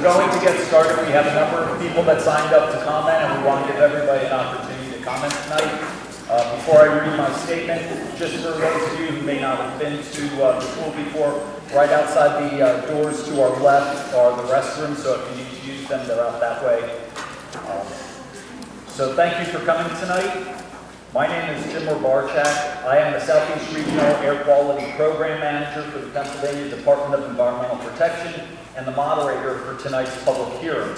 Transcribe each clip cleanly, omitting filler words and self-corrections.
We're going to get started. We have a number of people that signed up to comment, and we want to give everybody an opportunity to comment tonight. Before I read my statement, just for those of you who may not have been to the school before, right outside the doors to our left are the restrooms, so if you need to use them, they're out that way. So thank you for coming tonight. My name is Jim Barchak. I am the Southeast Regional Air Quality Program Manager for the Pennsylvania Department of Environmental Protection and the moderator for tonight's public hearing.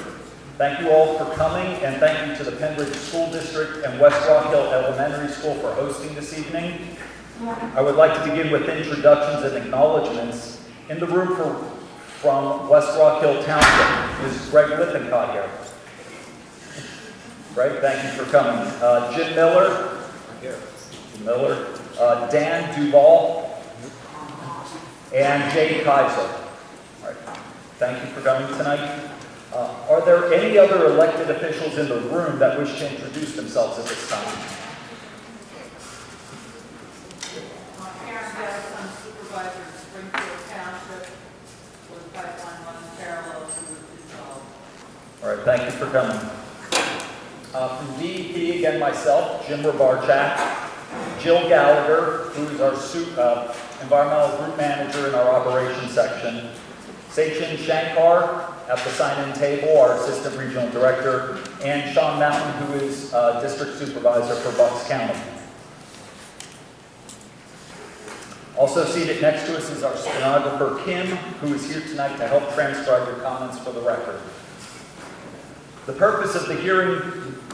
Thank you all for coming, and thank you to the Pembridge School District and West Rock Hill Elementary School for hosting this evening. I would like to begin with introductions and acknowledgments. In the room from West Rock Hill Township is Greg Lippincott here. Greg, thank you for coming. Jim Miller. Here. Jim Miller. Dan Duval. And Jay Kaiser. All right. Thank you for coming tonight. Are there any other elected officials in the room that wish to introduce themselves at this time? Karen Davis, I'm supervisor in Springfield Township, where the pipeline runs parallel to the job. All right, thank you for coming. From DEP, again, myself, Jim Barchak, Jill Gallagher, who is our environmental group manager in our operations section, Sachin Shankar at the sign-in table, our assistant regional director, and Sean Mountain, who is district supervisor for Bucks County. Also seated next to us is our stenographer, Kim, who is here tonight to help transcribe your comments for the record. The purpose of the hearing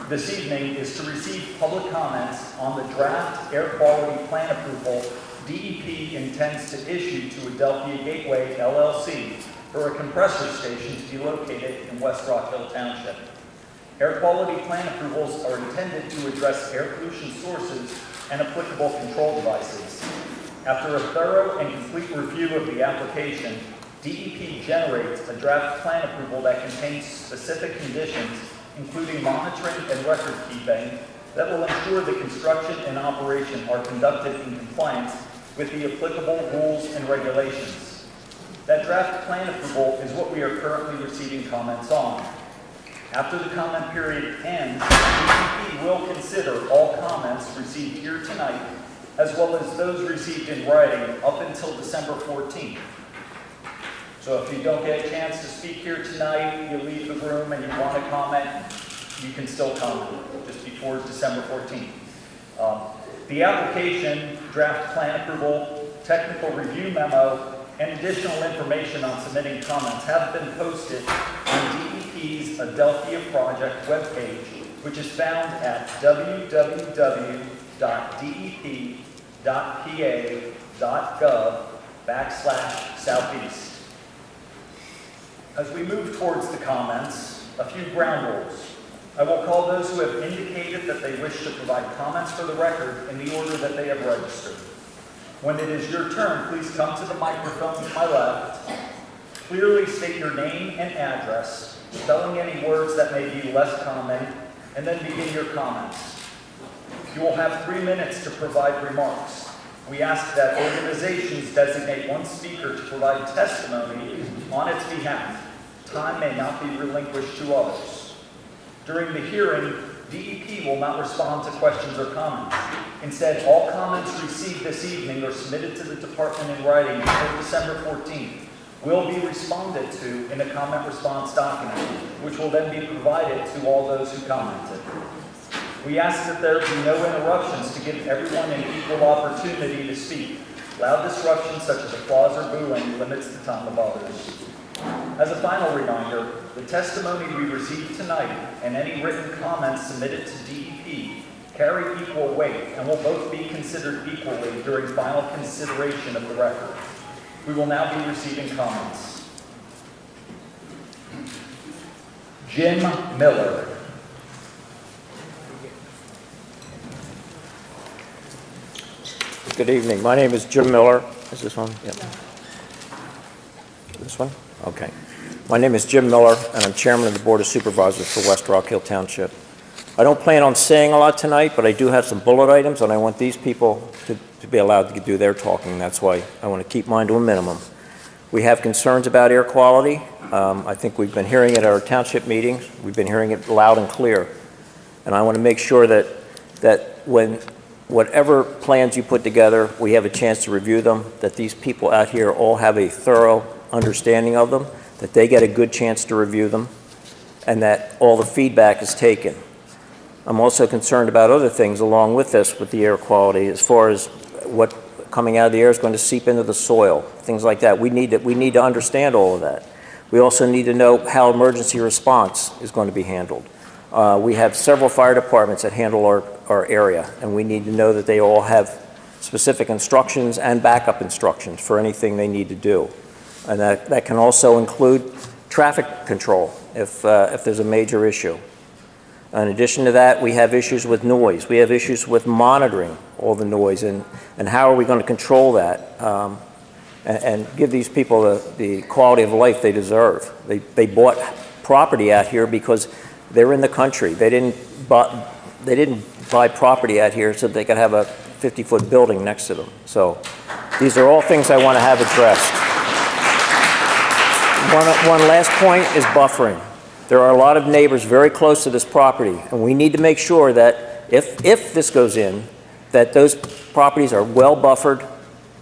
this evening is to receive public comments on the draft air quality plan approval DEP intends to issue to Adelphia Gateway, LLC, for a compressor station to be located in West Rock Hill Township. Air quality plan approvals are intended to address air pollution sources and applicable control devices. After a thorough and complete review of the application, DEP generates a draft plan approval that contains specific conditions, including monitoring and record keeping, that will ensure the construction and operation are conducted in compliance with the applicable rules and regulations. That draft plan approval is what we are currently receiving comments on. After the comment period ends, DEP will consider all comments received here tonight, as well as those received in writing up until December 14th. So if you don't get a chance to speak here tonight, you leave the room and you want to comment, you can still comment just before December 14th. The application, draft plan approval, technical review memo, and additional information on submitting comments have been posted on DEP's Adelphia project webpage, which is found at www.dep.pa.gov/southeast. As we move towards the comments, a few ground rules. I will call those who have indicated that they wish to provide comments for the record in the order that they have registered. When it is your turn, please come to the microphone to my left. Clearly state your name and address, spelling any words that may be less common, and then begin your comments. You will have 3 minutes to provide remarks. We ask that organizations designate one speaker to provide testimony on its behalf. Time may not be relinquished to others. During the hearing, DEP will not respond to questions or comments. Instead, all comments received this evening or submitted to the department in writing before December 14th will be responded to in a comment response document, which will then be provided to all those who commented. We ask that there be no interruptions to give everyone an equal opportunity to speak. Loud disruptions such as applause or booing limits the time of others. As a final reminder, the testimony we received tonight and any written comments submitted to DEP carry equal weight and will both be considered equally during final consideration of the record. We will now be receiving comments. Jim Miller. Good evening. My name is Jim Miller. Is this one? Yep. This one? Okay. My name is Jim Miller, and I'm chairman of the Board of Supervisors for West Rock Hill Township. I don't plan on saying a lot tonight, but I do have some bullet items, and I want these people to be allowed to do their talking. That's why I want to keep mine to a minimum. We have concerns about air quality. I think we've been hearing it at our township meetings. We've been hearing it loud and clear. And I want to make sure that when whatever plans you put together, we have a chance to review them, that these people out here all have a thorough understanding of them, that they get a good chance to review them, and that all the feedback is taken. I'm also concerned about other things along with this, with the air quality, as far as what coming out of the air is going to seep into the soil, things like that. We need to understand all of that. We also need to know how emergency response is going to be handled. We have several fire departments that handle our area, and we need to know that they all have specific instructions and backup instructions for anything they need to do. And that can also include traffic control if there's a major issue. In addition to that, we have issues with noise. We have issues with monitoring all the noise, and how are we going to control that and give these people the quality of life they deserve. They bought property out here because they're in the country. They didn't buy property out here so they could have a 50-foot building next to them. So these are all things I want to have addressed. One last point is buffering. There are a lot of neighbors very close to this property, and we need to make sure that if this goes in, that those properties are well buffered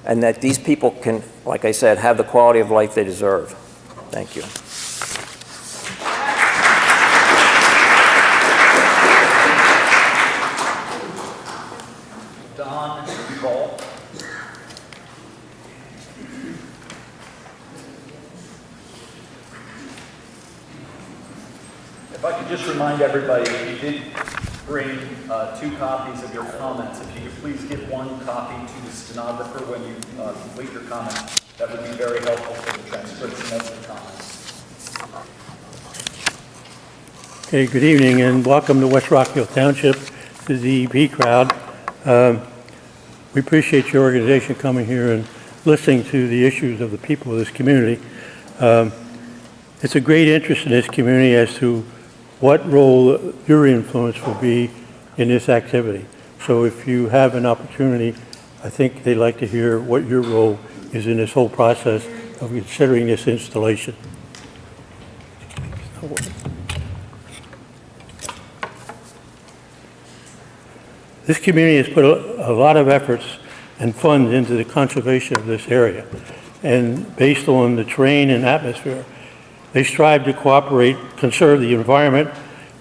and that these people can, like I said, have the quality of life they deserve. Thank you. If I could just remind everybody, you did bring 2 copies of your comments. If you could please give 1 copy to the stenographer when you complete your comments, that would be very helpful for the transcription of the comments. Okay, good evening and welcome to West Rock Hill Township, to the DEP crowd. We appreciate your organization coming here and listening to the issues of the people of this community. It's a great interest in this community as to what role your influence will be in this activity. So if you have an opportunity, I think they'd like to hear what your role is in this whole process of considering this installation. This community has put a lot of efforts and funds into the conservation of this area. And based on the terrain and atmosphere, they strive to conserve the environment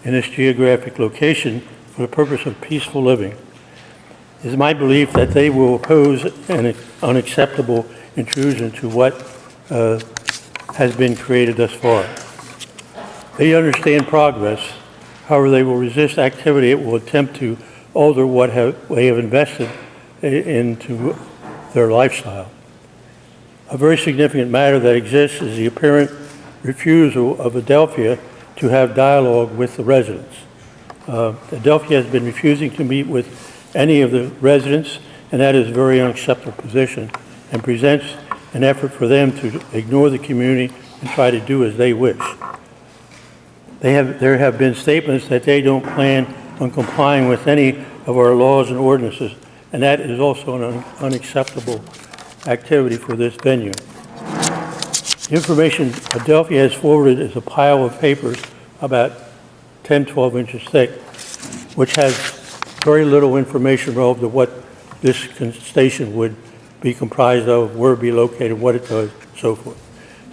in this geographic location for the purpose of peaceful living. It is my belief that they will oppose an unacceptable intrusion to what has been created thus far. They understand progress, however they will resist activity that will attempt to alter what they have invested into their lifestyle. A very significant matter that exists is the apparent refusal of Adelphia to have dialogue with the residents. Adelphia has been refusing to meet with any of the residents, and that is a very unacceptable position and presents an effort for them to ignore the community and try to do as they wish. There have been statements that they don't plan on complying with any of our laws and ordinances, and that is also an unacceptable activity for this venue. The information Adelphia has forwarded is a pile of papers about 10, 12 inches thick, which has very little information relative to what this station would be comprised of, where it would be located, what it does, so forth.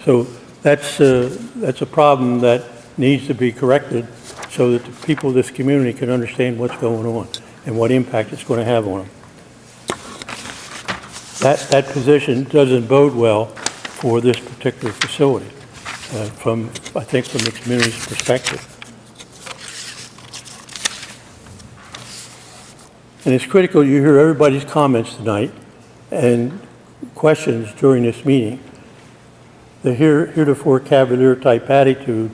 So that's a problem that needs to be corrected so that the people of this community can understand what's going on and what impact it's going to have on them. That position doesn't bode well for this particular facility, I think from the community's perspective. And it's critical you hear everybody's comments tonight and questions during this meeting. The heretofore cavalier type attitude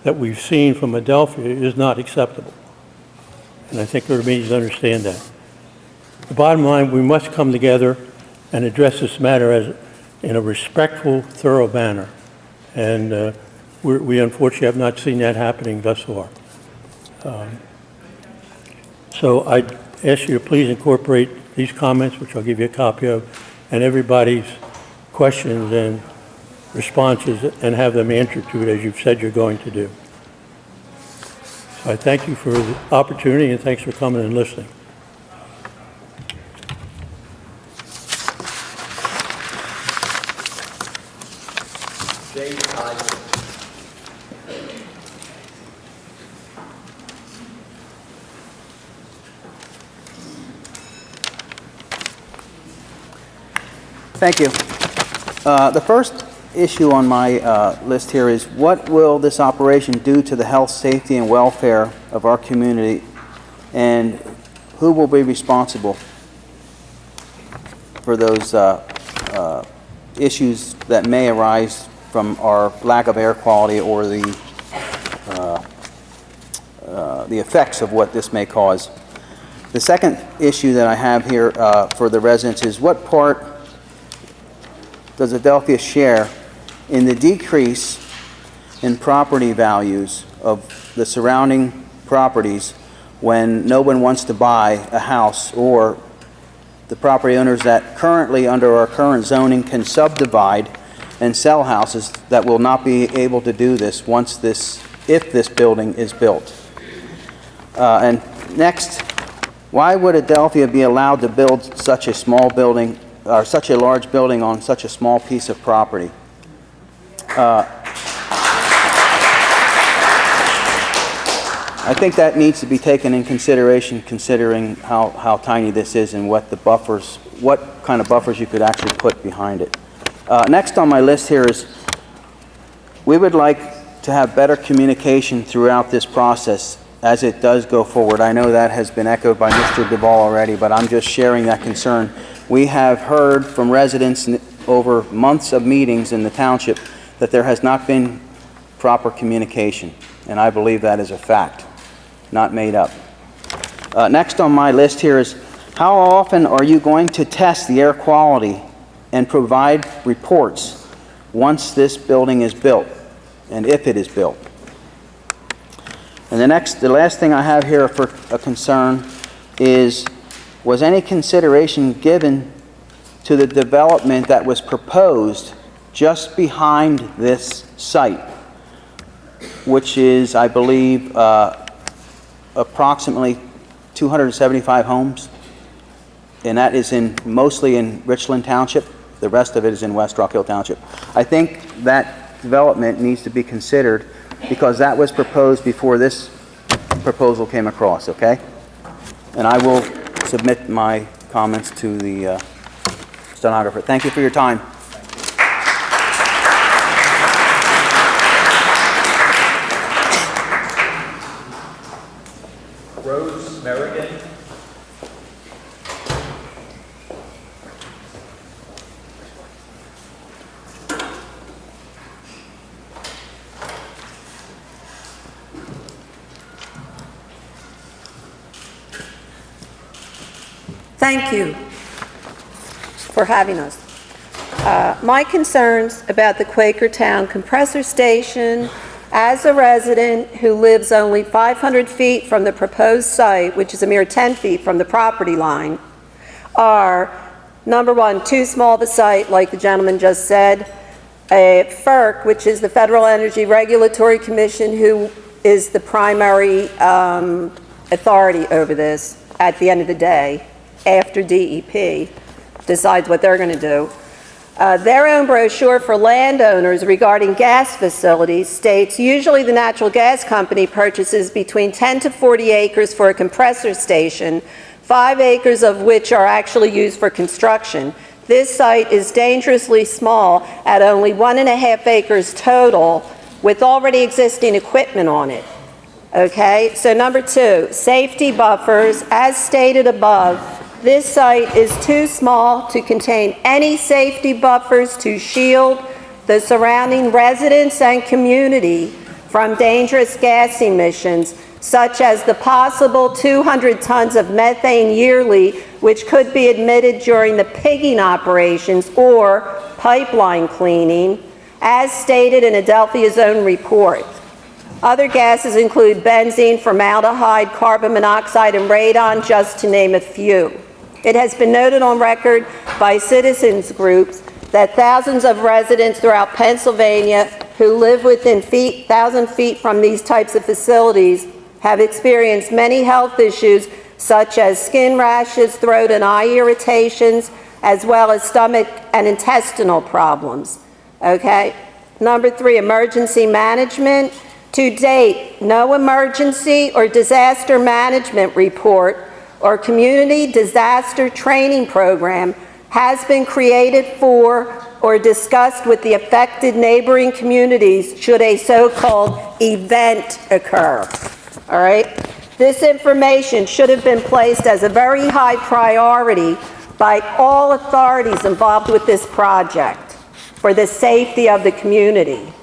that we've seen from Adelphia is not acceptable. And I think everybody needs to understand that. The bottom line, we must come together and address this matter in a respectful, thorough manner. And we unfortunately have not seen that happening thus far. So I ask you to please incorporate these comments, which I'll give you a copy of, and everybody's questions and responses and have them answered to it as you've said you're going to do. So I thank you for the opportunity and thanks for coming and listening. Jay Eisen. Thank you. The first issue on my list here is what will this operation do to the health, safety, and welfare of our community, and who will be responsible for those issues that may arise from our lack of air quality or the effects of what this may cause. The second issue that I have here for the residents is what part does Adelphia share in the decrease in property values of the surrounding properties when no one wants to buy a house, or the property owners that currently under our current zoning can subdivide and sell houses that will not be able to do this if this building is built? And next, why would Adelphia be allowed to build such a small building or such a large building on such a small piece of property? I think that needs to be taken in consideration, considering how tiny this is and what kind of buffers you could actually put behind it. Next on my list here is we would like to have better communication throughout this process as it does go forward. I know that has been echoed by Mr. Duvall already, but I'm just sharing that concern. We have heard from residents over months of meetings in the township that there has not been proper communication, and I believe that is a fact, not made up. Next on my list here is how often are you going to test the air quality and provide reports once this building is built, and if it is built? And the last thing I have here for a concern is, was any consideration given to the development that was proposed just behind this site, which is, I believe, approximately 275 homes, and that is mostly in Richland Township. The rest of it is in West Rock Hill Township. I think that development needs to be considered because that was proposed before this proposal came across, okay? And I will submit my comments to the stenographer. Thank you for your time. Rose Merrigan. Thank you for having us. My concerns about the Quakertown compressor station, as a resident who lives only 500 feet from the proposed site, which is a mere 10 feet from the property line, are, number one, too small of a site, like the gentleman just said. FERC, which is the Federal Energy Regulatory Commission, who is the primary authority over this at the end of the day, after DEP decides what they're going to do. Their own brochure for landowners regarding gas facilities states usually the natural gas company purchases between 10 to 40 acres for a compressor station, 5 acres of which are actually used for construction. This site is dangerously small at only 1.5 acres total with already existing equipment on it. Okay, so number two, safety buffers. As stated above, this site is too small to contain any safety buffers to shield the surrounding residents and community from dangerous gas emissions, such as the possible 200 tons of methane yearly, which could be emitted during the pigging operations or pipeline cleaning, as stated in Adelphia's own report. Other gases include benzene, formaldehyde, carbon monoxide, and radon, just to name a few. It has been noted on record by citizens groups that thousands of residents throughout Pennsylvania who live within 1,000 feet from these types of facilities have experienced many health issues such as skin rashes, throat and eye irritations, as well as stomach and intestinal problems. Okay? Number 3, emergency management. To date, no emergency or disaster management report or community disaster training program has been created for or discussed with the affected neighboring communities should a so-called event occur. All right? This information should have been placed as a very high priority by all authorities involved with this project for the safety of the community.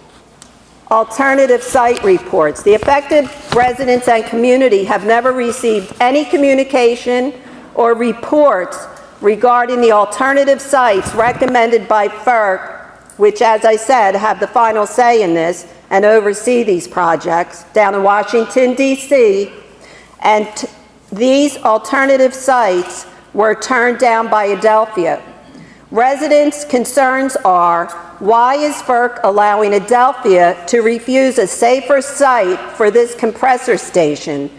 Alternative site reports. The affected residents and community have never received any communication or reports regarding the alternative sites recommended by FERC, which, as I said, have the final say in this and oversee these projects down in Washington, D.C. And these alternative sites were turned down by Adelphia. Residents' concerns are, why is FERC allowing Adelphia to refuse a safer site for this compressor station?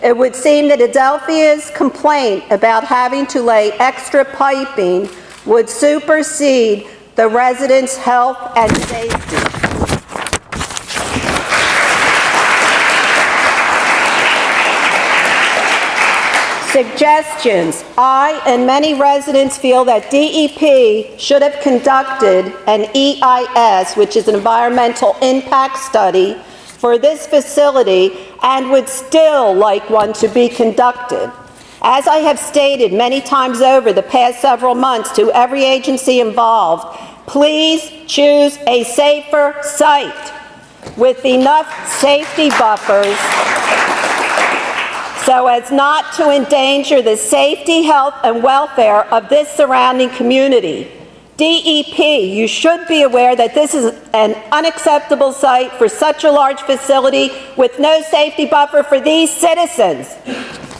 It would seem that Adelphia's complaint about having to lay extra piping would supersede the residents' health and safety. Suggestions. I and many residents feel that DEP should have conducted an EIS, which is an environmental impact study, for this facility and would still like one to be conducted. As I have stated many times over the past several months to every agency involved, please choose a safer site with enough safety buffers so as not to endanger the safety, health, and welfare of this surrounding community. DEP, you should be aware that this is an unacceptable site for such a large facility with no safety buffer for these citizens.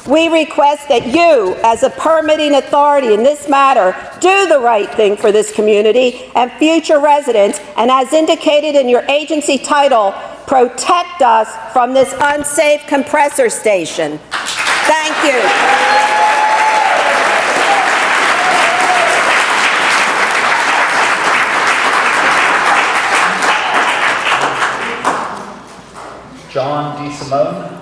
We request that you, as a permitting authority in this matter, do the right thing for this community and future residents, and as indicated in your agency title, protect us from this unsafe compressor station. Thank you. John DeSimone.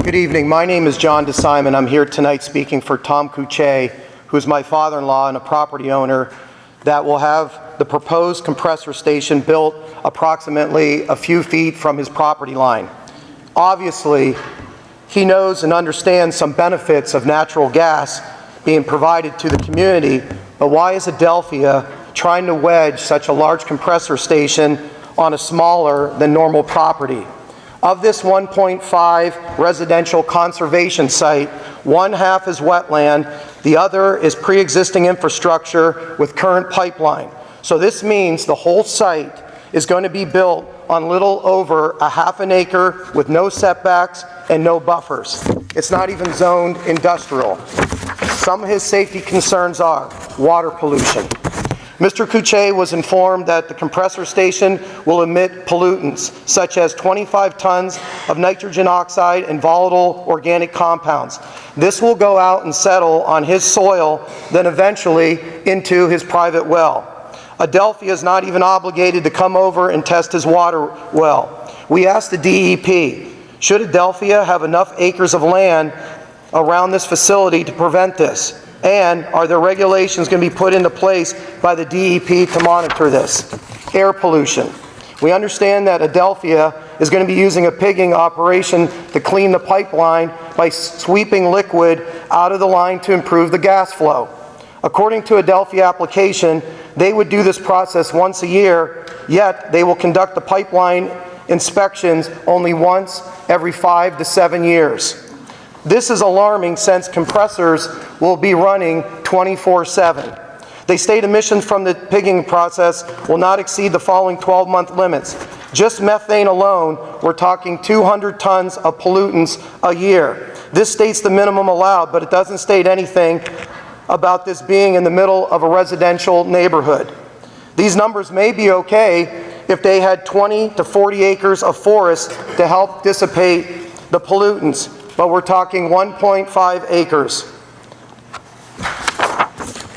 Good evening. My name is John DeSimone. I'm here tonight speaking for Tom Couchet, who is my father-in-law and a property owner that will have the proposed compressor station built approximately a few feet from his property line. Obviously, he knows and understands some benefits of natural gas being provided to the community, but why is Adelphia trying to wedge such a large compressor station on a smaller than normal property? Of this 1.5 residential conservation site, one half is wetland, the other is pre-existing infrastructure with current pipeline. So this means the whole site is going to be built on little over a half an acre with no setbacks and no buffers. It's not even zoned industrial. Some of his safety concerns are water pollution. Mr. Couchet was informed that the compressor station will emit pollutants such as 25 tons of nitrogen oxide and volatile organic compounds. This will go out and settle on his soil, then eventually into his private well. Adelphia is not even obligated to come over and test his water well. We asked the DEP, should Adelphia have enough acres of land around this facility to prevent this? And are there regulations going to be put into place by the DEP to monitor this? Air pollution. We understand that Adelphia is going to be using a pigging operation to clean the pipeline by sweeping liquid out of the line to improve the gas flow. According to Adelphia application, they would do this process once a year, yet they will conduct the pipeline inspections only once every 5 to 7 years. This is alarming since compressors will be running 24/7. They state emissions from the pigging process will not exceed the following 12-month limits. Just methane alone, we're talking 200 tons of pollutants a year. This states the minimum allowed, but it doesn't state anything about this being in the middle of a residential neighborhood. These numbers may be okay if they had 20 to 40 acres of forest to help dissipate the pollutants, but we're talking 1.5 acres.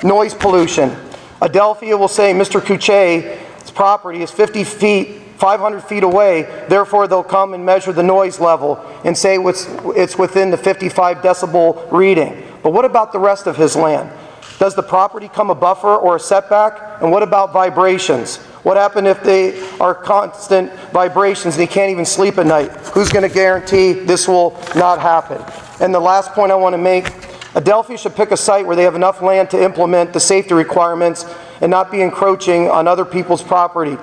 Noise pollution. Adelphia will say Mr. Kuche's property is 500 feet away, therefore they'll come and measure the noise level and say it's within the 55 decibel reading. But what about the rest of his land? Does the property come a buffer or a setback? And what about vibrations? What happens if they are constant vibrations and he can't even sleep at night? Who's going to guarantee this will not happen? And the last point I want to make, Adelphia should pick a site where they have enough land to implement the safety requirements and not be encroaching on other people's property.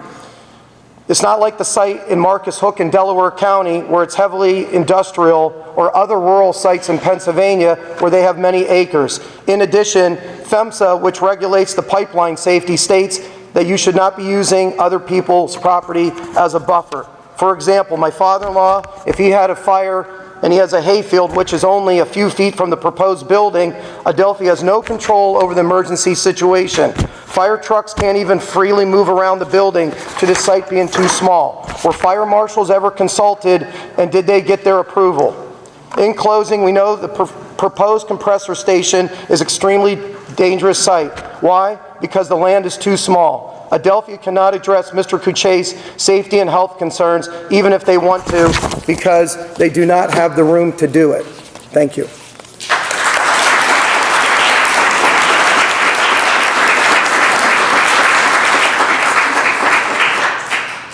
It's not like the site in Marcus Hook in Delaware County where it's heavily industrial, or other rural sites in Pennsylvania where they have many acres. In addition, PHMSA, which regulates the pipeline safety, states that you should not be using other people's property as a buffer. For example, my father-in-law, if he had a fire and he has a hayfield which is only a few feet from the proposed building, Adelphia has no control over the emergency situation. Fire trucks can't even freely move around the building to the site being too small. Were fire marshals ever consulted, and did they get their approval? In closing, we know the proposed compressor station is extremely dangerous site. Why? Because the land is too small. Adelphia cannot address Mr. Kuche's safety and health concerns, even if they want to, because they do not have the room to do it. Thank you.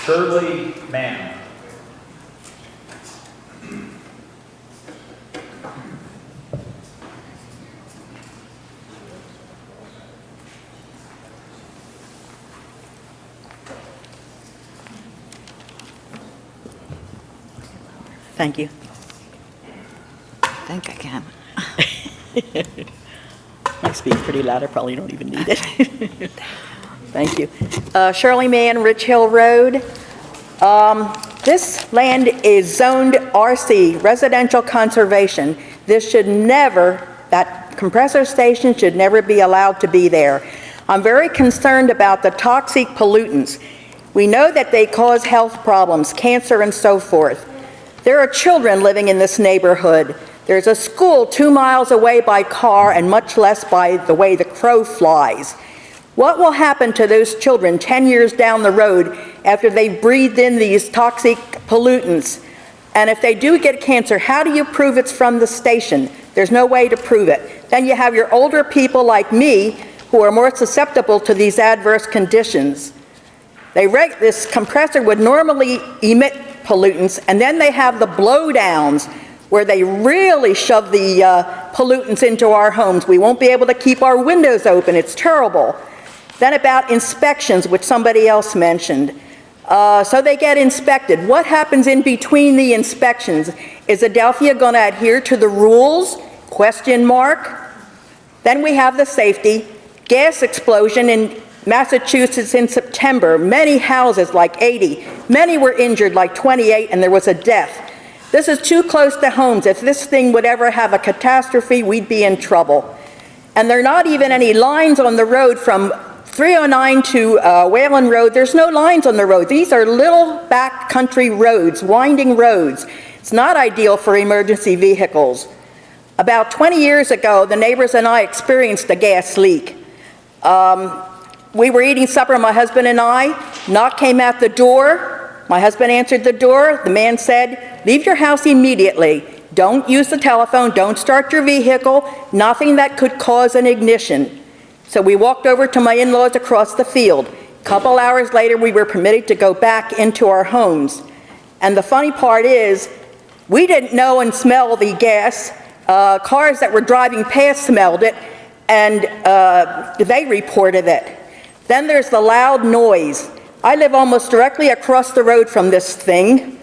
Shirley Mann. Thank you. I think I can. I speak pretty loud, I probably don't even need it. Thank you. Shirley Mann, Rich Hill Road. This land is zoned RC, Residential Conservation. This should never, that compressor station should never be allowed to be there. I'm very concerned about the toxic pollutants. We know that they cause health problems, cancer and so forth. There are children living in this neighborhood. There's a school 2 miles away by car and much less by the way the crow flies. What will happen to those children 10 years down the road after they've breathed in these toxic pollutants? And if they do get cancer, how do you prove it's from the station? There's no way to prove it. Then you have your older people like me who are more susceptible to these adverse conditions. This compressor would normally emit pollutants, and then they have the blowdowns where they really shove the pollutants into our homes. We won't be able to keep our windows open. It's terrible. Then about inspections, which somebody else mentioned. So they get inspected. What happens in between the inspections? Is Adelphia going to adhere to the rules? Question mark. Then we have the safety. Gas explosion in Massachusetts in September. Many houses, like 80. Many were injured, like 28, and there was a death. This is too close to homes. If this thing would ever have a catastrophe, we'd be in trouble. And there are not even any lines on the road from 309 to Whalen Road. There's no lines on the road. These are little back country roads, winding roads. It's not ideal for emergency vehicles. About 20 years ago, the neighbors and I experienced a gas leak. We were eating supper, my husband and I. Knock came at the door. My husband answered the door. The man said, "Leave your house immediately. Don't use the telephone. Don't start your vehicle. Nothing that could cause an ignition." So we walked over to my in-laws across the field. A couple hours later, we were permitted to go back into our homes. And the funny part is, we didn't know and smell the gas. Cars that were driving past smelled it, and they reported it. Then there's the loud noise. I live almost directly across the road from this thing.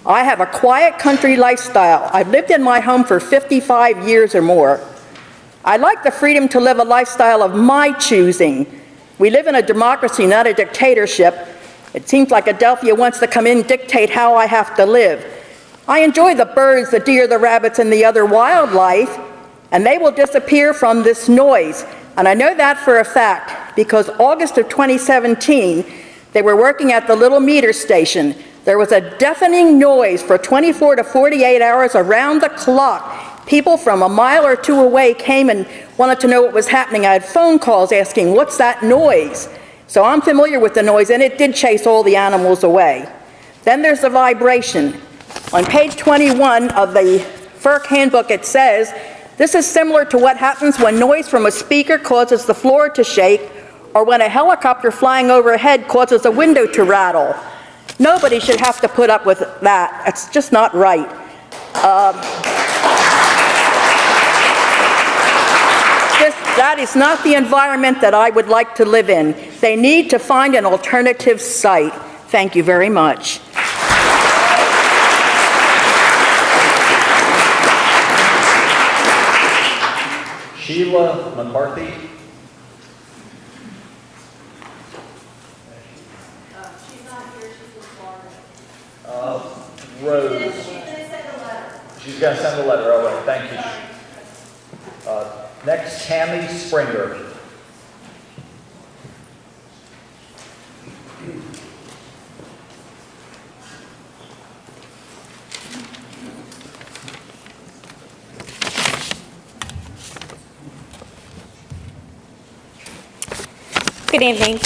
I have a quiet country lifestyle. I've lived in my home for 55 years or more. I like the freedom to live a lifestyle of my choosing. We live in a democracy, not a dictatorship. It seems like Adelphia wants to come in and dictate how I have to live. I enjoy the birds, the deer, the rabbits, and the other wildlife, and they will disappear from this noise. And I know that for a fact because August of 2017, they were working at the little meter station. There was a deafening noise for 24 to 48 hours around the clock. People from a mile or two away came and wanted to know what was happening. I had phone calls asking, what's that noise? So I'm familiar with the noise, and it did chase all the animals away. Then there's the vibration. On page 21 of the FERC handbook, it says, this is similar to what happens when noise from a speaker causes the floor to shake, or when a helicopter flying overhead causes a window to rattle. Nobody should have to put up with that. It's just not right. That is not the environment that I would like to live in. They need to find an alternative site. Thank you very much. Sheila McCarthy. She's not here, she's in Florida. Rose. She did send a letter. She's going to send a letter. All right, thank you. Next, Tammy Springer. Good evening.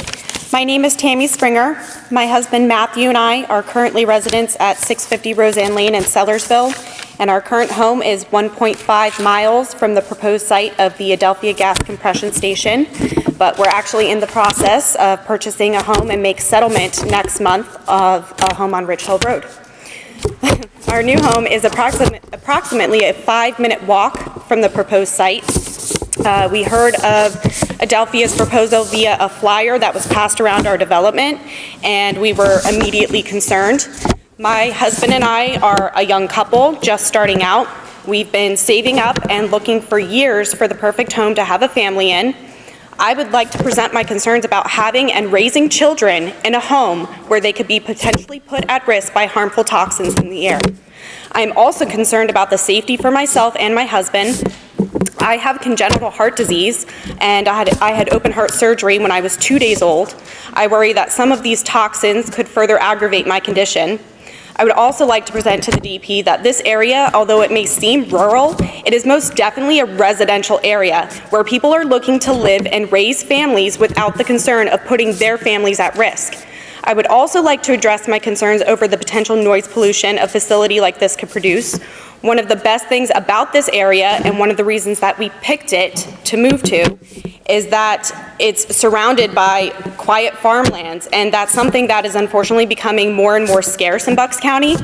My name is Tammy Springer. My husband Matthew and I are currently residents at 650 Roseanne Lane in Sellersville, and our current home is 1.5 miles from the proposed site of the Adelphia gas compression station, but we're actually in the process of purchasing a home and make settlement next month of a home on Rich Hill Road. Our new home is approximately a 5-minute walk from the proposed site. We heard of Adelphia's proposal via a flyer that was passed around our development, and we were immediately concerned. My husband and I are a young couple just starting out. We've been saving up and looking for years for the perfect home to have a family in. I would like to present my concerns about having and raising children in a home where they could be potentially put at risk by harmful toxins in the air. I'm also concerned about the safety for myself and my husband. I have congenital heart disease, and I had open heart surgery when I was 2 days old. I worry that some of these toxins could further aggravate my condition. I would also like to present to the DEP that this area, although it may seem rural, it is most definitely a residential area where people are looking to live and raise families without the concern of putting their families at risk. I would also like to address my concerns over the potential noise pollution a facility like this could produce. One of the best things about this area, and one of the reasons that we picked it to move to, is that it's surrounded by quiet farmlands, and that's something that is unfortunately becoming more and more scarce in Bucks County.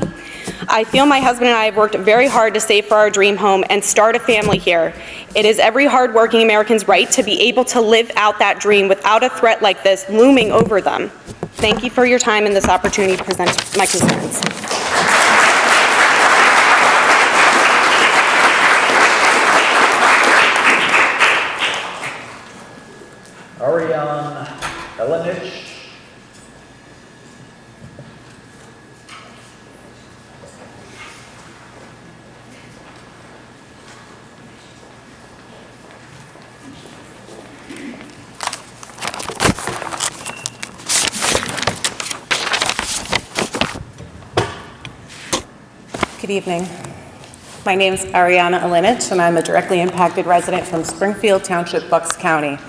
I feel my husband and I have worked very hard to save for our dream home and start a family here. It is every hardworking American's right to be able to live out that dream without a threat like this looming over them. Thank you for your time and this opportunity to present my concerns. Ariane Elenich. Good evening. My name is Ariana Elenich, and I'm a directly impacted resident from Springfield Township, Bucks County.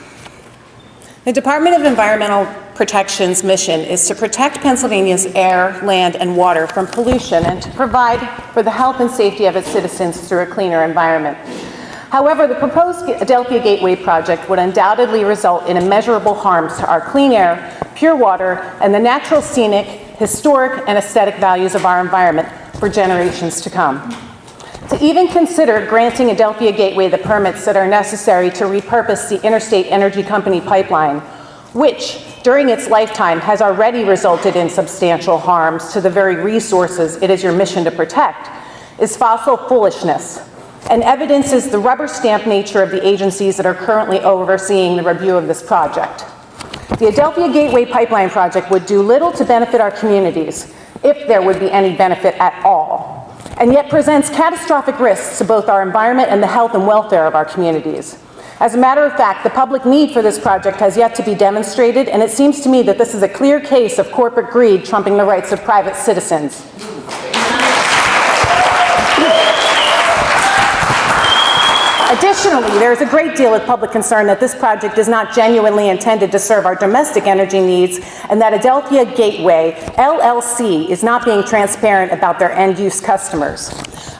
The Department of Environmental Protection's mission is to protect Pennsylvania's air, land, and water from pollution and to provide for the health and safety of its citizens through a cleaner environment. However, the proposed Adelphia Gateway project would undoubtedly result in immeasurable harms to our clean air, pure water, and the natural, scenic, historic, and aesthetic values of our environment for generations to come. To even consider granting Adelphia Gateway the permits that are necessary to repurpose the Interstate Energy Company pipeline which, during its lifetime, has already resulted in substantial harms to the very resources it is your mission to protect, is fossil foolishness, and evidences the rubber stamp nature of the agencies that are currently overseeing the review of this project. The Adelphia Gateway Pipeline Project would do little to benefit our communities, if there would be any benefit at all, and yet presents catastrophic risks to both our environment and the health and welfare of our communities. As a matter of fact, the public need for this project has yet to be demonstrated, and it seems to me that this is a clear case of corporate greed trumping the rights of private citizens. Additionally, there is a great deal of public concern that this project is not genuinely intended to serve our domestic energy needs, and that Adelphia Gateway, LLC, is not being transparent about their end-use customers.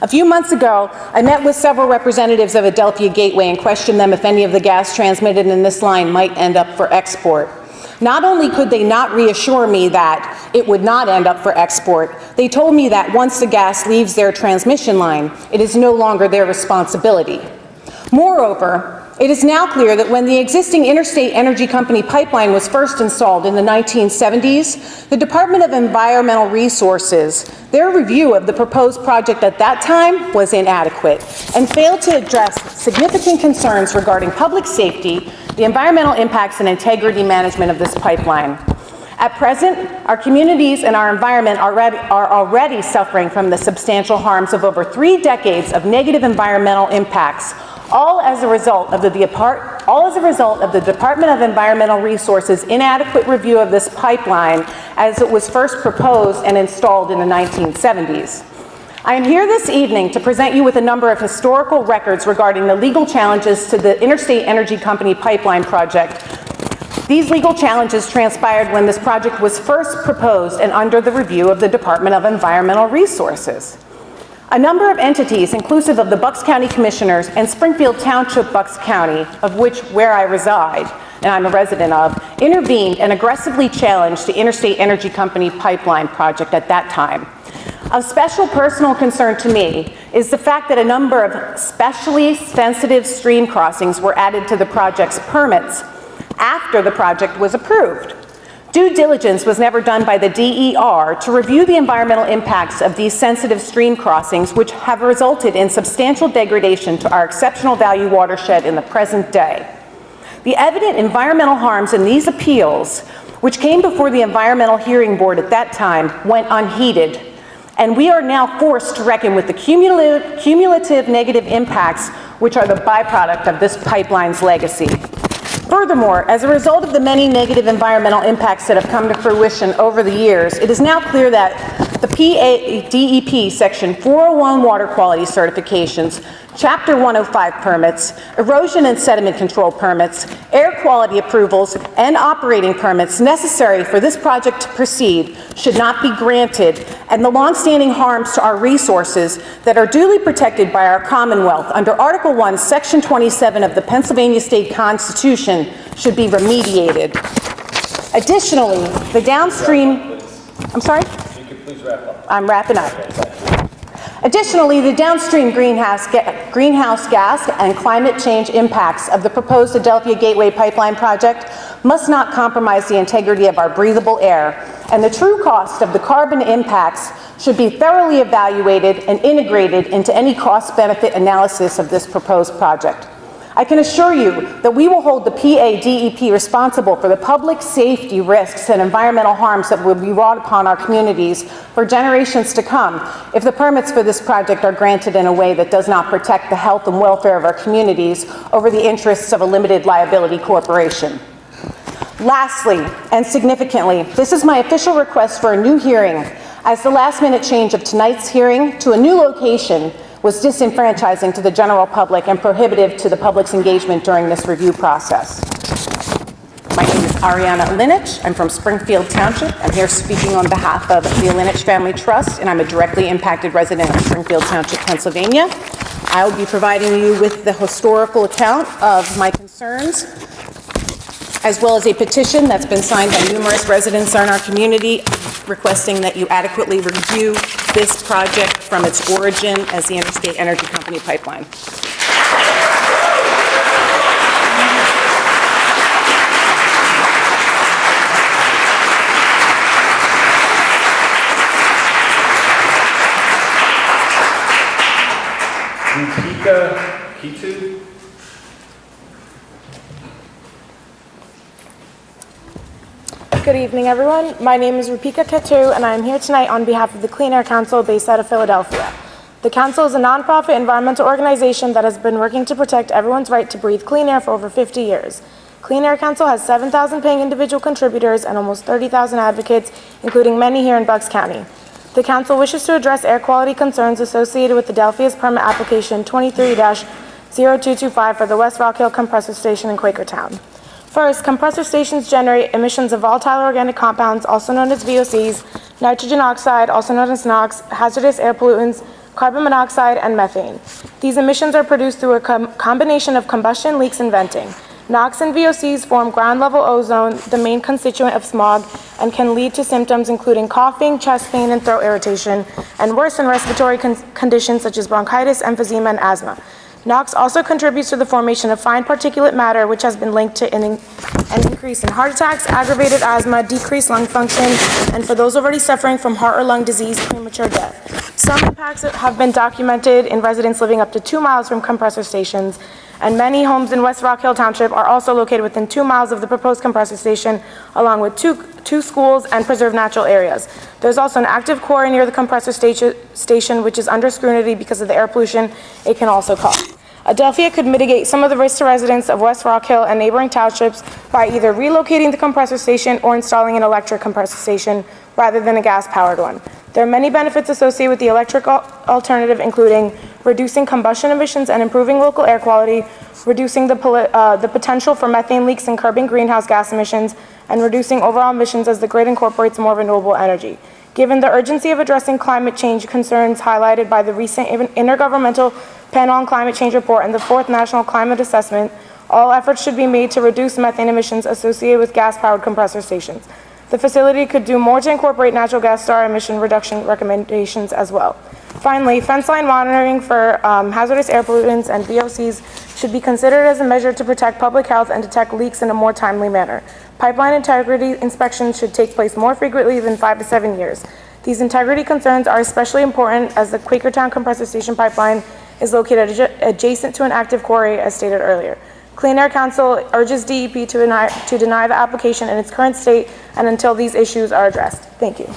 A few months ago, I met with several representatives of Adelphia Gateway and questioned them if any of the gas transmitted in this line might end up for export. Not only could they not reassure me that it would not end up for export, they told me that once the gas leaves their transmission line, it is no longer their responsibility. Moreover, it is now clear that when the existing Interstate Energy Company pipeline was first installed in the 1970s, the Department of Environmental Resources, their review of the proposed project at that time was inadequate and failed to address significant concerns regarding public safety, the environmental impacts, and integrity management of this pipeline. At present, our communities and our environment are already suffering from the substantial harms of over 3 decades of negative environmental impacts, all as a result of the Department of Environmental Resources' inadequate review of this pipeline as it was first proposed and installed in the 1970s. I am here this evening to present you with a number of historical records regarding the legal challenges to the Interstate Energy Company pipeline project. These legal challenges transpired when this project was first proposed and under the review of the Department of Environmental Resources. A number of entities, inclusive of the Bucks County Commissioners and Springfield Township, Bucks County, of where I reside, and I'm a resident of, intervened and aggressively challenged the Interstate Energy Company pipeline project at that time. Of special personal concern to me is the fact that a number of specially sensitive stream crossings were added to the project's permits after the project was approved. Due diligence was never done by the DER to review the environmental impacts of these sensitive stream crossings, which have resulted in substantial degradation to our exceptional value watershed in the present day. The evident environmental harms in these appeals, which came before the Environmental Hearing Board at that time, went unheeded, and we are now forced to reckon with the cumulative negative impacts which are the byproduct of this pipeline's legacy. Furthermore, as a result of the many negative environmental impacts that have come to fruition over the years, it is now clear that the DEP Section 401 water quality certifications, Chapter 105 permits, erosion and sediment control permits, air quality approvals, and operating permits necessary for this project to proceed should not be granted, and the longstanding harms to our resources that are duly protected by our Commonwealth under Article 1, Section 27 of the Pennsylvania State Constitution should be remediated. Additionally, the downstream... I'm sorry? You can please wrap up. I'm wrapping up. Additionally, the downstream greenhouse gas and climate change impacts of the proposed Adelphia Gateway Pipeline project must not compromise the integrity of our breathable air, and the true cost of the carbon impacts should be thoroughly evaluated and integrated into any cost-benefit analysis of this proposed project. I can assure you that we will hold the DEP responsible for the public safety risks and environmental harms that will be wrought upon our communities for generations to come if the permits for this project are granted in a way that does not protect the health and welfare of our communities over the interests of a limited liability corporation. Lastly, and significantly, this is my official request for a new hearing, as the last-minute change of tonight's hearing to a new location was disenfranchising to the general public and prohibitive to the public's engagement during this review process. My name is Ariana Linich. I'm from Springfield Township. I'm here speaking on behalf of the Linich Family Trust, and I'm a directly impacted resident of Springfield Township, Pennsylvania. I'll be providing you with the historical account of my concerns, as well as a petition that's been signed by numerous residents in our community requesting that you adequately review this project from its origin as the Interstate Energy Company pipeline. Rupika Kitu. Good evening, everyone. My name is Rupika Katu, and I am here tonight on behalf of the Clean Air Council based out of Philadelphia. The Council is a nonprofit environmental organization that has been working to protect everyone's right to breathe clean air for over 50 years. Clean Air Council has 7,000 paying individual contributors and almost 30,000 advocates, including many here in Bucks County. The Council wishes to address air quality concerns associated with Adelphia's permit application 23-0225 for the West Rock Hill Compressor Station in Quakertown. First, compressor stations generate emissions of volatile organic compounds, also known as VOCs, nitrogen oxide, also known as NOx, hazardous air pollutants, carbon monoxide, and methane. These emissions are produced through a combination of combustion, leaks, and venting. NOx and VOCs form ground-level ozone, the main constituent of smog, and can lead to symptoms including coughing, chest pain, and throat irritation, and worsen respiratory conditions such as bronchitis, emphysema, and asthma. NOx also contributes to the formation of fine particulate matter, which has been linked to an increase in heart attacks, aggravated asthma, decreased lung function, and for those already suffering from heart or lung disease, premature death. Some impacts have been documented in residents living up to 2 miles from compressor stations, and many homes in West Rock Hill Township are also located within 2 miles of the proposed compressor station, along with two schools and preserved natural areas. There's also an active quarry near the compressor station, which is under scrutiny because of the air pollution it can also cause. Adelphia could mitigate some of the risks to residents of West Rock Hill and neighboring townships by either relocating the compressor station or installing an electric compressor station rather than a gas-powered one. There are many benefits associated with the electric alternative, including reducing combustion emissions and improving local air quality, reducing the potential for methane leaks and curbing greenhouse gas emissions, and reducing overall emissions as the grid incorporates more renewable energy. Given the urgency of addressing climate change concerns highlighted by the recent Intergovernmental Panel on Climate Change report and the 4th National Climate Assessment, all efforts should be made to reduce methane emissions associated with gas-powered compressor stations. The facility could do more to incorporate natural gas star emission reduction recommendations as well. Finally, fence line monitoring for hazardous air pollutants and VOCs should be considered as a measure to protect public health and detect leaks in a more timely manner. Pipeline integrity inspections should take place more frequently than 5 to 7 years. These integrity concerns are especially important as the Quakertown compressor station pipeline is located adjacent to an active quarry, as stated earlier. Clean Air Council urges DEP to deny the application in its current state and until these issues are addressed. Thank you.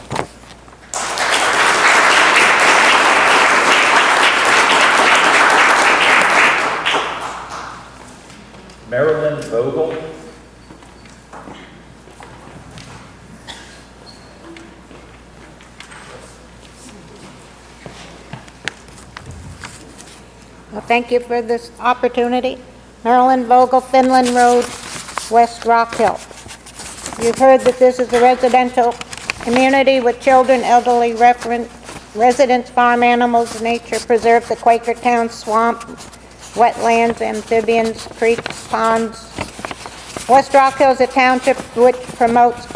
Marilyn Vogel. Well, thank you for this opportunity. Marilyn Vogel, Finland Road, West Rock Hill. You've heard that this is a residential community with children, elderly residents, farm animals, nature preserve, the Quakertown swamp, wetlands, amphibians, creeks, ponds. West Rock Hill is a township which promotes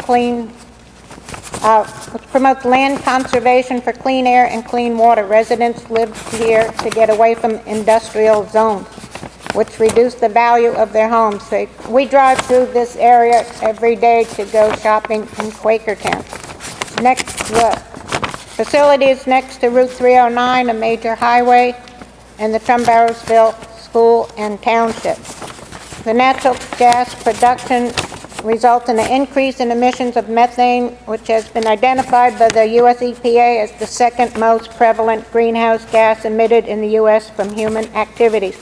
land conservation for clean air and clean water. Residents live here to get away from industrial zones, which reduce the value of their homes. We drive through this area every day to go shopping in Quakertown. The facility is next to Route 309, a major highway, and the Trumbarrowsville School and Township. The natural gas production results in an increase in emissions of methane, which has been identified by the U.S. EPA as the second most prevalent greenhouse gas emitted in the U.S. from human activities.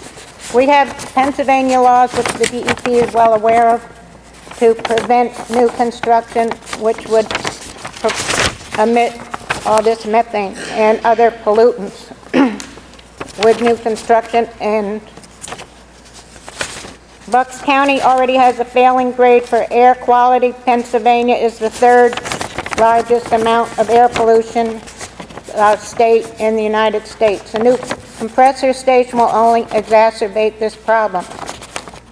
We have Pennsylvania laws, which the DEP is well aware of, to prevent new construction, which would emit all this methane and other pollutants with new construction. And Bucks County already has a failing grade for air quality. Pennsylvania is the 3rd largest amount of air pollution state in the United States. A new compressor station will only exacerbate this problem.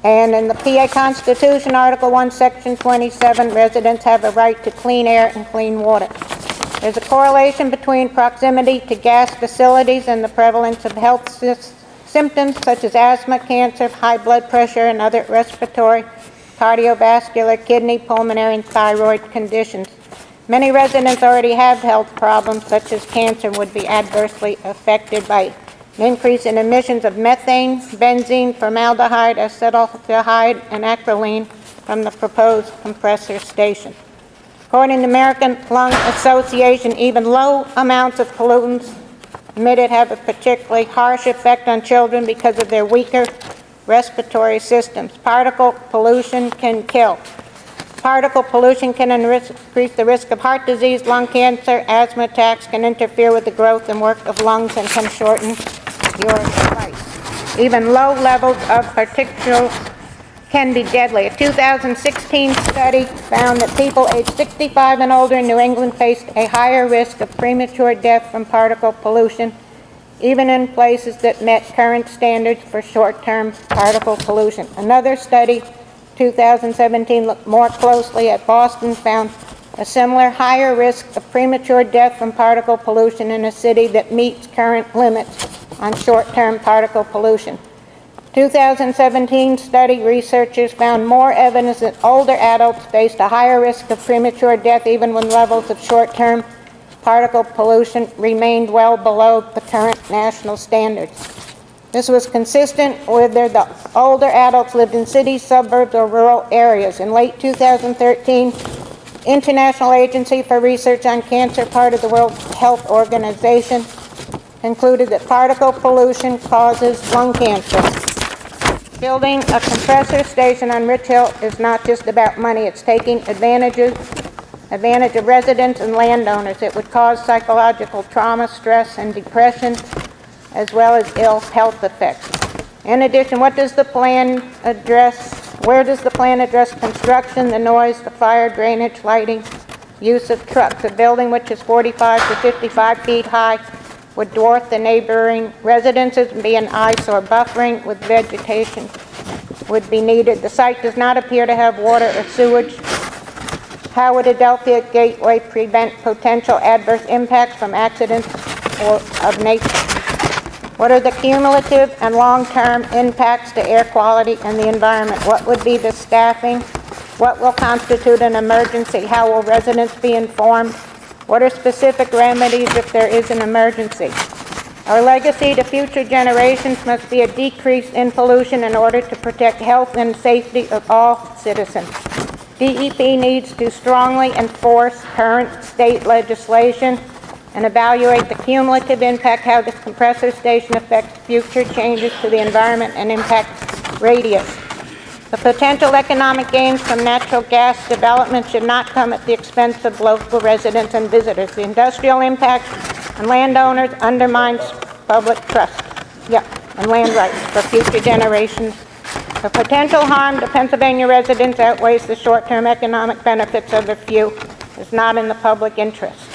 And in the PA Constitution, Article 1, Section 27, residents have a right to clean air and clean water. There's a correlation between proximity to gas facilities and the prevalence of health symptoms such as asthma, cancer, high blood pressure, and other respiratory, cardiovascular, kidney, pulmonary, and thyroid conditions. Many residents already have health problems such as cancer and would be adversely affected by an increase in emissions of methane, benzene, formaldehyde, acetaldehyde, and acrolein from the proposed compressor station. According to the American Lung Association, even low amounts of pollutants emitted have a particularly harsh effect on children because of their weaker respiratory systems. Particle pollution can kill. Particle pollution can increase the risk of heart disease, lung cancer, asthma attacks, can interfere with the growth and work of lungs, and can shorten your life. Even low levels of particles can be deadly. A 2016 study found that people aged 65 and older in New England faced a higher risk of premature death from particle pollution, even in places that met current standards for short-term particle pollution. Another study, 2017, looked more closely at Boston, found a similar higher risk of premature death from particle pollution in a city that meets current limits on short-term particle pollution. 2017 study, researchers found more evidence that older adults faced a higher risk of premature death even when levels of short-term particle pollution remained well below the current national standards. This was consistent whether the older adults lived in cities, suburbs, or rural areas. In late 2013, International Agency for Research on Cancer, part of the World Health Organization, concluded that particle pollution causes lung cancer. Building a compressor station on Rich Hill is not just about money. It's taking advantage of residents and landowners. It would cause psychological trauma, stress, and depression, as well as ill health effects. In addition, where does the plan address construction, the noise, the fire, drainage, lighting, use of trucks? A building which is 45 to 55 feet high would dwarf the neighboring residences and be an eyesore. Buffering with vegetation would be needed. The site does not appear to have water or sewage. How would Adelphia Gateway prevent potential adverse impacts from accidents or of nature? What are the cumulative and long-term impacts to air quality and the environment? What would be the staffing? What will constitute an emergency? How will residents be informed? What are specific remedies if there is an emergency? Our legacy to future generations must be a decrease in pollution in order to protect health and safety of all citizens. DEP needs to strongly enforce current state legislation and evaluate the cumulative impact, how this compressor station affects future changes to the environment and impact radius. The potential economic gains from natural gas development should not come at the expense of local residents and visitors. The industrial impact on landowners undermines public trust and land rights for future generations. The potential harm to Pennsylvania residents outweighs the short-term economic benefits of a few. It's not in the public interest.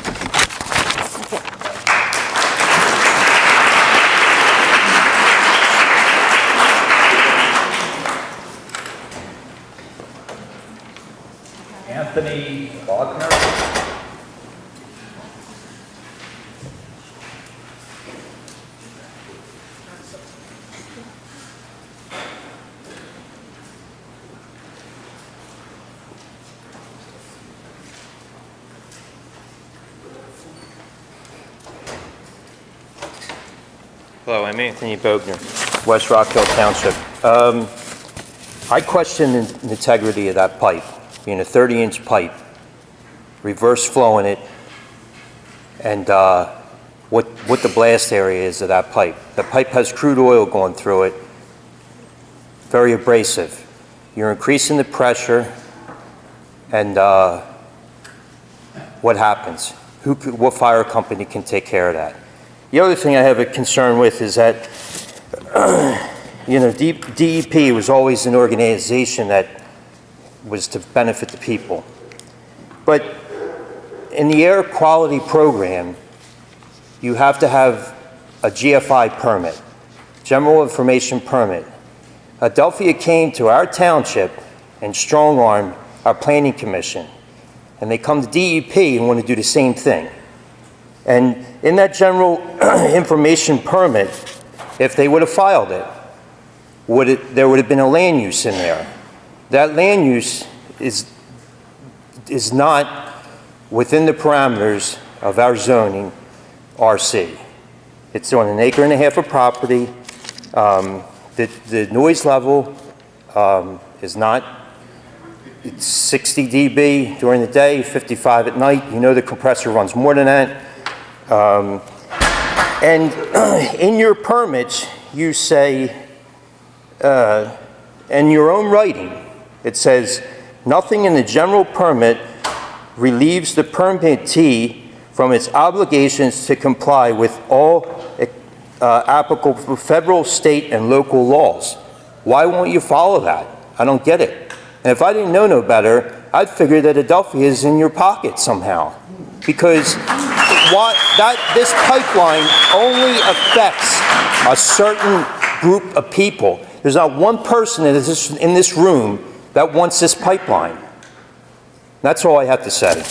Anthony Wagner. Hello, I'm Anthony Bogner, West Rock Hill Township. I question the integrity of that pipe, being a 30-inch pipe, reverse flowing it, and what the blast area is of that pipe. The pipe has crude oil going through it, very abrasive. You're increasing the pressure, and what happens? What fire company can take care of that? The other thing I have a concern with is that, DEP was always an organization that was to benefit the people. But in the air quality program, you have to have a GFI permit, General Information Permit. Adelphia came to our township and strong-armed our planning commission, and they come to DEP and want to do the same thing. And in that General Information Permit, if they would have filed it, there would have been a land use in there. That land use is not within the parameters of our zoning RC. It's on an acre and a half of property. The noise level is not, it's 60 dB during the day, 55 at night. You know the compressor runs more than that. And in your permits, you say, in your own writing, it says, nothing in the general permit relieves the permittee from its obligations to comply with all applicable federal, state, and local laws. Why won't you follow that? I don't get it. And if I didn't know no better, I'd figure that Adelphia is in your pocket somehow. Because this pipeline only affects a certain group of people. There's not one person in this room that wants this pipeline. That's all I have to say.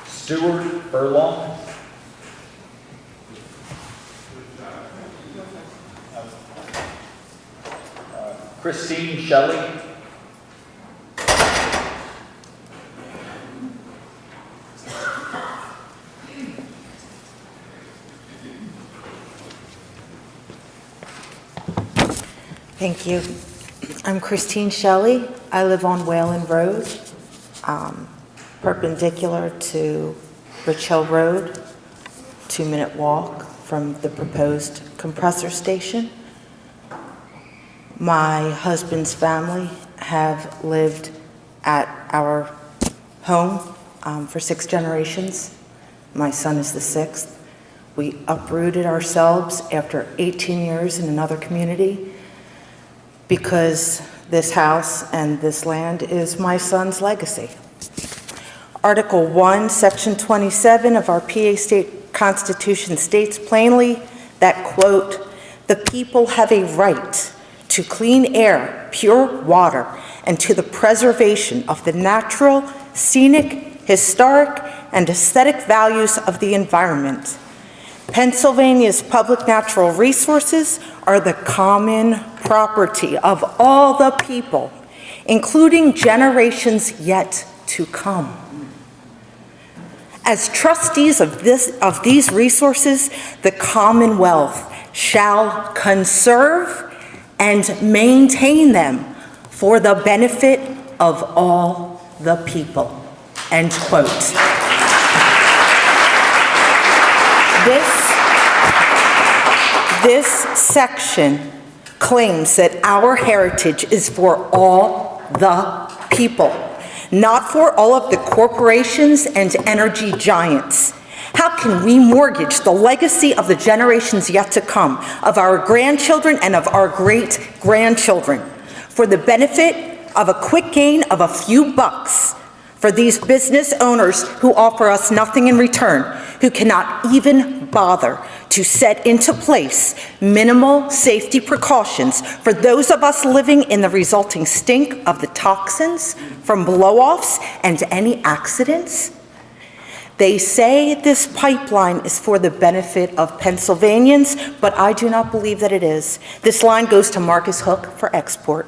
Stuart Furlong. Christine Shelley. Thank you. I'm Christine Shelley. I live on Whalen Road, perpendicular to Rich Hill Road, 2-minute walk from the proposed compressor station. My husband's family have lived at our home for 6 generations. My son is the 6th. We uprooted ourselves after 18 years in another community because this house and this land is my son's legacy. Article 1, Section 27 of our PA State Constitution states plainly that, quote, "The people have a right to clean air, pure water, and to the preservation of the natural, scenic, historic, and aesthetic values of the environment. Pennsylvania's public natural resources are the common property of all the people, including generations yet to come. As trustees of these resources, the Commonwealth shall conserve and maintain them for the benefit of all the people." End quote. This section claims that our heritage is for all the people, not for all of the corporations and energy giants. How can we mortgage the legacy of the generations yet to come, of our grandchildren and of our great-grandchildren, for the benefit of a quick gain of a few bucks for these business owners who offer us nothing in return, who cannot even bother to set into place minimal safety precautions for those of us living in the resulting stink of the toxins from blow-offs and any accidents? They say this pipeline is for the benefit of Pennsylvanians, but I do not believe that it is. This line goes to Marcus Hook for export.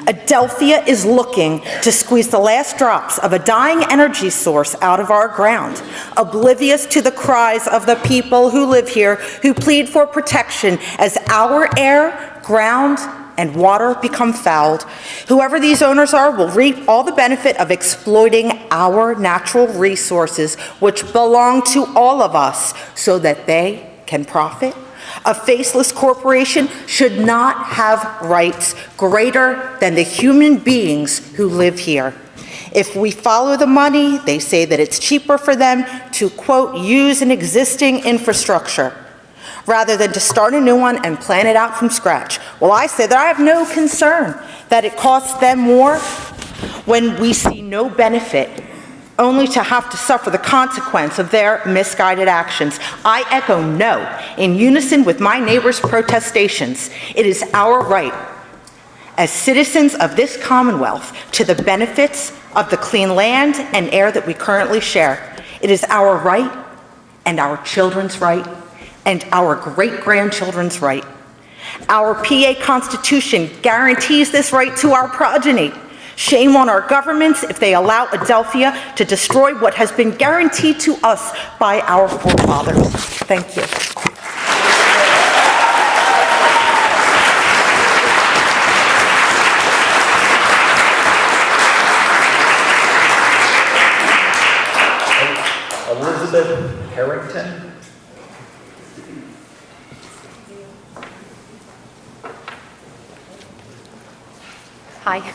Adelphia is looking to squeeze the last drops of a dying energy source out of our ground, oblivious to the cries of the people who live here, who plead for protection as our air, ground, and water become fouled. Whoever these owners are will reap all the benefit of exploiting our natural resources, which belong to all of us, so that they can profit. A faceless corporation should not have rights greater than the human beings who live here. If we follow the money, they say that it's cheaper for them to, quote, use an existing infrastructure rather than to start a new one and plan it out from scratch. Well, I say that I have no concern that it costs them more when we see no benefit, only to have to suffer the consequence of their misguided actions. I echo no, in unison with my neighbors' protestations. It is our right as citizens of this Commonwealth to the benefits of the clean land and air that we currently share. It is our right and our children's right and our great-grandchildren's right. Our PA Constitution guarantees this right to our progeny, Shame on our governments if they allow Adelphia to destroy what has been guaranteed to us by our forefathers. Thank you. Elizabeth Harrington. Hi.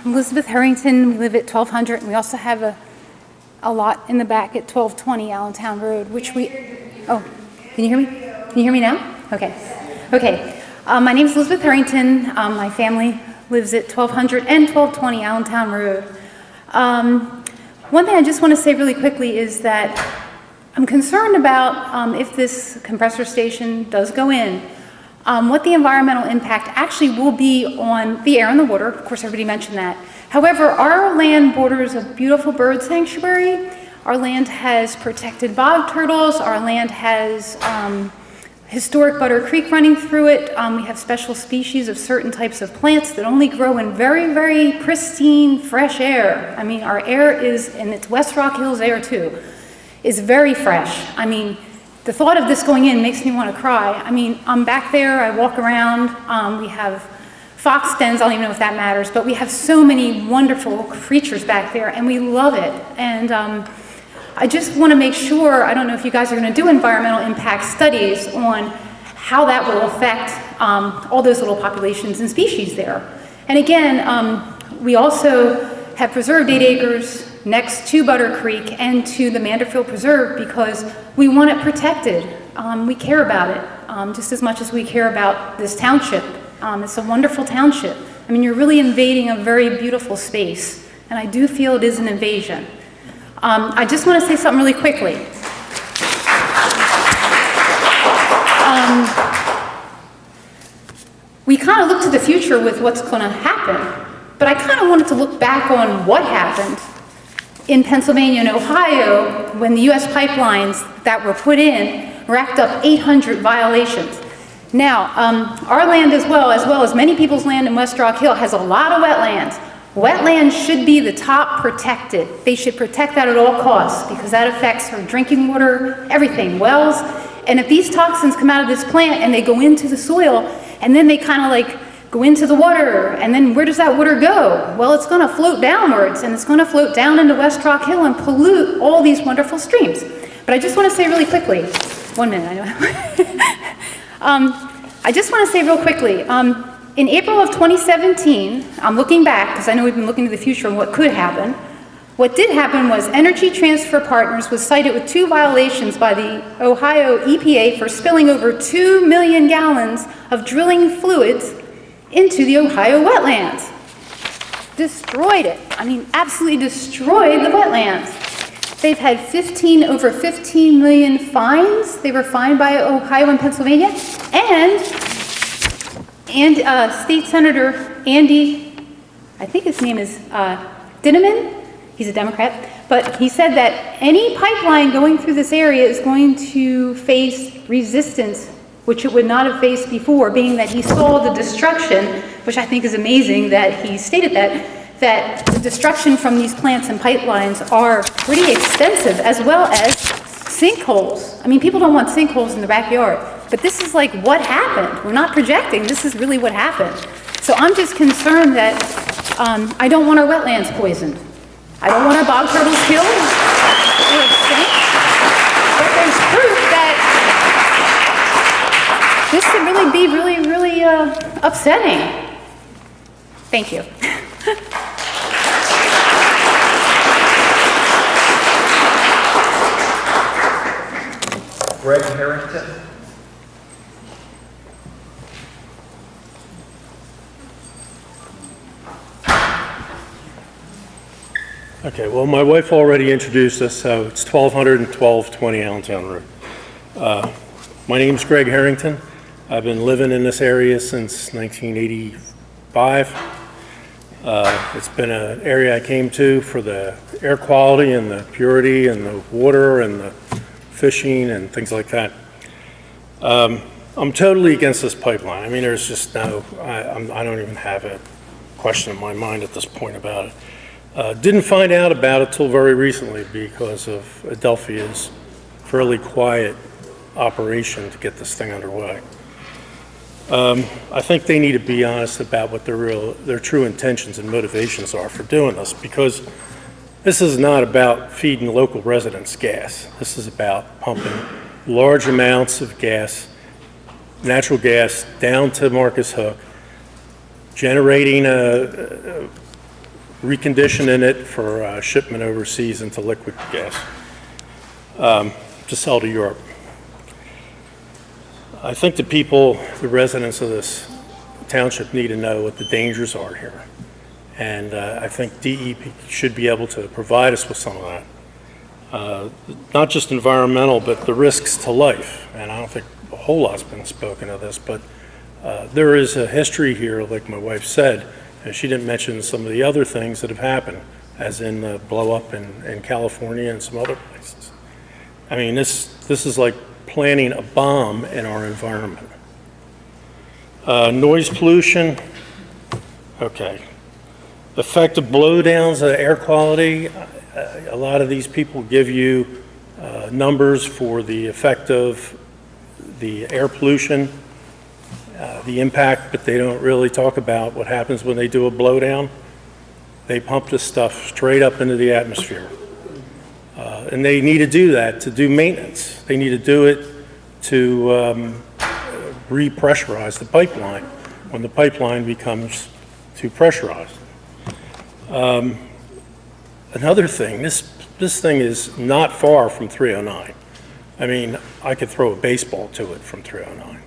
Elizabeth Harrington. We live at 1200, and we also have a lot in the back at 1220 Allentown Road, which we... Oh, can you hear me? Can you hear me now? Okay. Okay. My name is Elizabeth Harrington. My family lives at 1200 and 1220 Allentown Road. One thing I just want to say really quickly is that I'm concerned about if this compressor station does go in, what the environmental impact actually will be on the air and the water. Of course, everybody mentioned that. However, our land borders a beautiful bird sanctuary. Our land has protected bog turtles. Our land has historic Butter Creek running through it. We have special species of certain types of plants that only grow in very, very pristine, fresh air. I mean, our air is, and it's West Rock Hills air too, is very fresh. I mean, the thought of this going in makes me want to cry. I mean, I'm back there, I walk around, we have fox dens, I don't even know if that matters, but we have so many wonderful creatures back there, and we love it. And I just want to make sure, I don't know if you guys are going to do environmental impact studies on how that will affect all those little populations and species there. And again, we also have preserved 8 acres next to Butter Creek and to the Manderfield Preserve because we want it protected. We care about it just as much as we care about this township. It's a wonderful township. I mean, you're really invading a very beautiful space, and I do feel it is an invasion. I just want to say something really quickly. We kind of look to the future with what's going to happen, but I kind of wanted to look back on what happened in Pennsylvania and Ohio when the U.S. pipelines that were put in racked up 800 violations. Now, our land as well as many people's land in West Rock Hill has a lot of wetlands. Wetlands should be the top protected. They should protect that at all costs because that affects our drinking water, everything, wells. And if these toxins come out of this plant and they go into the soil and then they kind of like go into the water, and then where does that water go? Well, it's going to float downwards, and it's going to float down into West Rock Hill and pollute all these wonderful streams. But I just want to say really quickly, 1 minute, I know. I just want to say real quickly, in April of 2017, I'm looking back because I know we've been looking to the future and what could happen. What did happen was Energy Transfer Partners was cited with 2 violations by the Ohio EPA for spilling over 2 million gallons of drilling fluids into the Ohio wetlands. Destroyed it. I mean, absolutely destroyed the wetlands. They've had over 15 million fines. They were fined by Ohio and Pennsylvania. And State Senator Andy, I think his name is Dinniman, he's a Democrat, but he said that any pipeline going through this area is going to face resistance, which it would not have faced before, being that he saw the destruction, which I think is amazing that he stated that the destruction from these plants and pipelines are pretty extensive, as well as sinkholes. I mean, people don't want sinkholes in their backyard, but this is like what happened. We're not projecting, this is really what happened. So I'm just concerned that I don't want our wetlands poisoned. I don't want our bog turtles killed or extinct, but there's proof that this could really be really upsetting. Thank you. Greg Harrington. Okay, well, my wife already introduced us, so it's 1200 and 1220 Allentown Road. My name's Greg Harrington. I've been living in this area since 1985. It's been an area I came to for the air quality and the purity and the water and the fishing and things like that. I'm totally against this pipeline. I mean, there's just no, I don't even have a question in my mind at this point about it. Didn't find out about it till very recently because of Adelphia's fairly quiet operation to get this thing underway. I think they need to be honest about what their true intentions and motivations are for doing this, because this is not about feeding local residents gas. This is about pumping large amounts of gas, natural gas, down to Marcus Hook, generating reconditioning it for shipment overseas into liquid gas to sell to Europe. I think the people, the residents of this township need to know what the dangers are here. And I think DEP should be able to provide us with some of that. Not just environmental, but the risks to life. And I don't think a whole lot's been spoken of this, but there is a history here, like my wife said, and she didn't mention some of the other things that have happened, as in the blow up in California and some other places. I mean, this is like planting a bomb in our environment. Noise pollution, okay. Effect of blowdowns of air quality, a lot of these people give you numbers for the effect of the air pollution, the impact, but they don't really talk about what happens when they do a blowdown. They pump this stuff straight up into the atmosphere. And they need to do that to do maintenance. They need to do it to repressurize the pipeline when the pipeline becomes too pressurized. Another thing, this thing is not far from 309. I mean, I could throw a baseball to it from 309.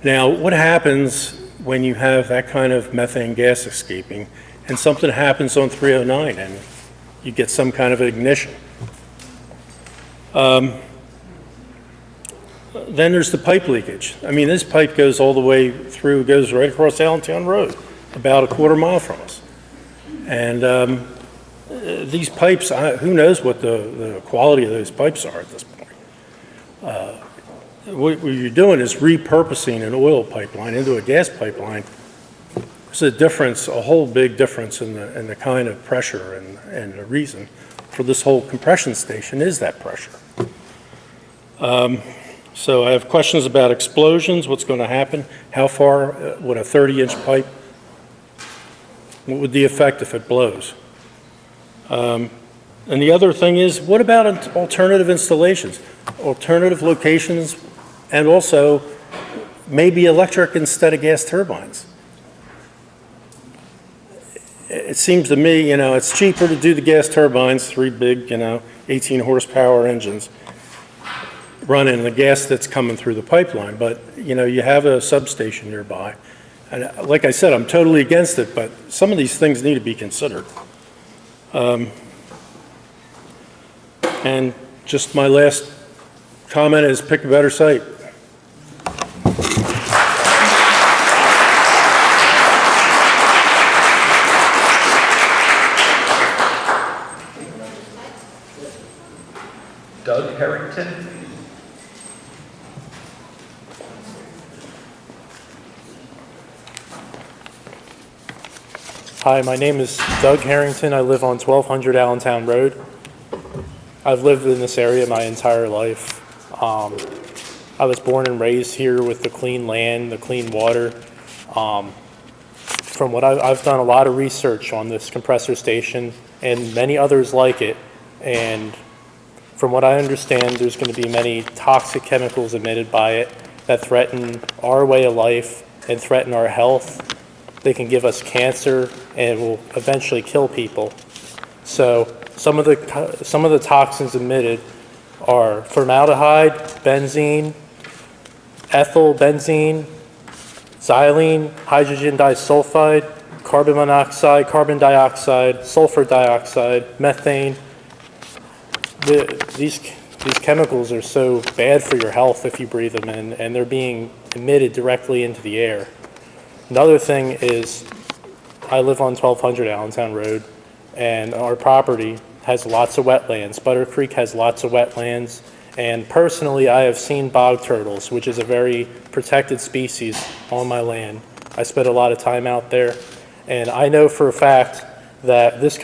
Now, what happens when you have that kind of methane gas escaping and something happens on 309 and you get some kind of ignition? Then there's the pipe leakage. I mean, this pipe goes all the way through, goes right across Allentown Road, about a quarter mile from us. And these pipes, who knows what the quality of those pipes are at this point. What you're doing is repurposing an oil pipeline into a gas pipeline. There's a difference, a whole big difference in the kind of pressure, and the reason for this whole compression station is that pressure. So I have questions about explosions, what's going to happen, how far would a 30-inch pipe, what would the effect if it blows? And the other thing is, what about alternative installations, alternative locations, and also maybe electric instead of gas turbines? It seems to me, it's cheaper to do the gas turbines, 3 big, 18 horsepower engines, running the gas that's coming through the pipeline. But, you have a substation nearby. And like I said, I'm totally against it, but some of these things need to be considered. And just my last comment is pick a better site. Doug Harrington. Hi, my name is Doug Harrington. I live on 1200 Allentown Road. I've lived in this area my entire life. I was born and raised here with the clean land, the clean water. From what I've done a lot of research on this compressor station and many others like it, and from what I understand, there's going to be many toxic chemicals emitted by it that threaten our way of life and threaten our health. They can give us cancer and will eventually kill people. So some of the toxins emitted are formaldehyde, benzene, ethyl benzene, xylene, hydrogen disulfide, carbon monoxide, carbon dioxide, sulfur dioxide, methane. These chemicals are so bad for your health if you breathe them in, and they're being emitted directly into the air. Another thing is, I live on 1200 Allentown Road, and our property has lots of wetlands. Butter Creek has lots of wetlands, and personally, I have seen bog turtles, which is a very protected species on my land. I spent a lot of time out there, And I know for a fact that this